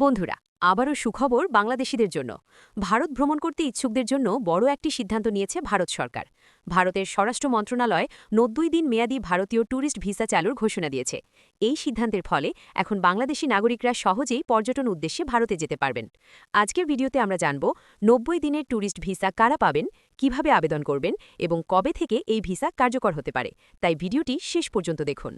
বন্ধুরা, আবারও সুখবর বাংলাদেশিদের জন্য। ভারত ভ্রমণ করতে ইচ্ছুকদের জন্য বড় একটি সিদ্ধান্ত নিয়েছে ভারত সরকার। ভারতের স্বরাষ্ট্র মন্ত্রণালয় ৯০ দিন মেয়াদী ভারতীয় ট্যুরিস্ট ভিসা চালুর ঘোষণা দিয়েছে। এই সিদ্ধান্তের ফলে এখন বাংলাদেশি নাগরিকরা সহজেই পর্যটন উদ্দেশ্যে ভারতে যেতে পারবেন। আজকের ভিডিওতে আমরা জানব ৯০ দিনের ট্যুরিস্ট ভিসা কারা পাবেন, কিভাবে আবেদন করবেন এবং কবে থেকে এই ভিসা কার্যকর হতে পারে। তাই ভিডিওটি শেষ পর্যন্ত দেখুন।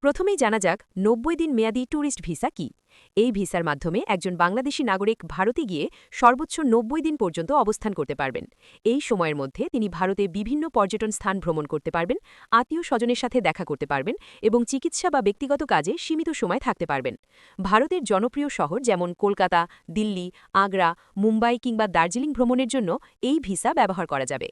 প্রথমেই জানা যাক ৯০ দিন মেয়াদী ট্যুরিস্ট ভিসা কি। এই ভিসার মাধ্যমে একজন বাংলাদেশি নাগরিক ভারতে গিয়ে সর্বোচ্চ ৯০ দিন পর্যন্ত অবস্থান করতে পারবেন। এই সময়ের মধ্যে তিনি ভারতে বিভিন্ন পর্যটন স্থান ভ্রমণ করতে পারবেন, আত্মীয় স্বজনের সাথে দেখা করতে পারবেন এবং চিকিৎসা বা ব্যক্তিগত কাজে সীমিত সময় থাকতে পারবেন। ভারতের জনপ্রিয় শহর যেমন কলকাতা, দিল্লি, আগ্রা, মুম্বাই কিংবা দার্জিলিং ভ্রমণের জন্য এই ভিসা ব্যবহার করা যাবে।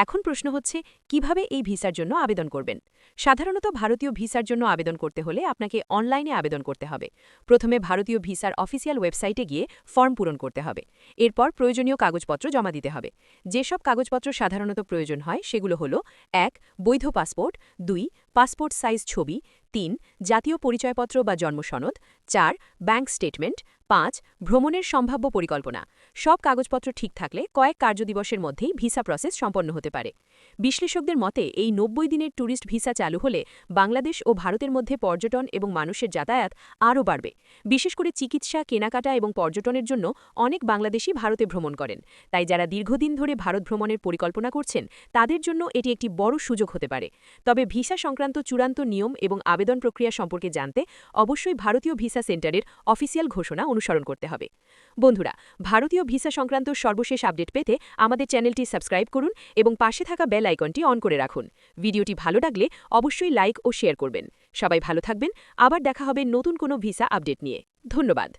এখন প্রশ্ন হচ্ছে, কিভাবে এই ভিসার জন্য আবেদন করবেন। সাধারণত ভারতীয় ভিসার জন্য আবেদন করতে হলে আপনাকে অনলাইনে আবেদন করতে হবে। প্রথমে ভারতীয় ভিসার অফিসিয়াল ওয়েবসাইটে গিয়ে ফর্ম পূরণ করতে হবে। এরপর প্রয়োজনীয় কাগজপত্র জমা দিতে হবে। যেসব কাগজপত্র সাধারণত প্রয়োজন হয় সেগুলো হলো: ১. বৈধ পাসপোর্ট, ২. পাসপোর্ট সাইজ ছবি, ৩. জাতীয় পরিচয়পত্র বা জন্মসনদ, ৪. Bank statement, ৫. ভ্রমণের সম্ভাব্য পরিকল্পনা। সব কাগজপত্র ঠিক থাকলে কয়েক কার্যদিবসের মধ্যেই ভিসা প্রসেস সম্পন্ন হতে পারে। বিশ্লেষকদের মতে এই ৯০ দিনের ট্যুরিস্ট ভিসা চালু হলে বাংলাদেশ ও ভারতের মধ্যে পর্যটন এবং মানুষের যাতায়াত আরও বাড়বে। বিশেষ করে চিকিৎসা, কেনাকাটা এবং পর্যটনের জন্য অনেক বাংলাদেশি ভারতে ভ্রমণ করেন। তাই যারা দীর্ঘদিন ধরে ভারত ভ্রমণের পরিকল্পনা করছেন তাদের জন্য এটি একটি বড় সুযোগ হতে পারে। তবে ভিসা সংক্রান্ত চূড়ান্ত নিয়ম এবং আবেদন প্রক্রিয়া সম্পর্কে জানতে অবশ্যই ভারতীয় ভিসা সেন্টারের অফিসিয়াল ঘোষণা অনুসরণ করতে হবে। বন্ধুরা, ভারতীয় ভিসা সংক্রান্ত সর্বশেষ আপডেট পেতে আমাদের চ্যানেলটি সাবস্ক্রাইব করুন এবং পাশে থাকা বেল আইকনটি অন করে রাখুন। ভিডিওটি ভালো লাগলে অবশ্যই লাইক ও শেয়ার করবেন। সবাই ভালো থাকবেন। আবার দেখা হবে নতুন কোনো ভিসা আপডেট নিয়ে। ধন্যবাদ।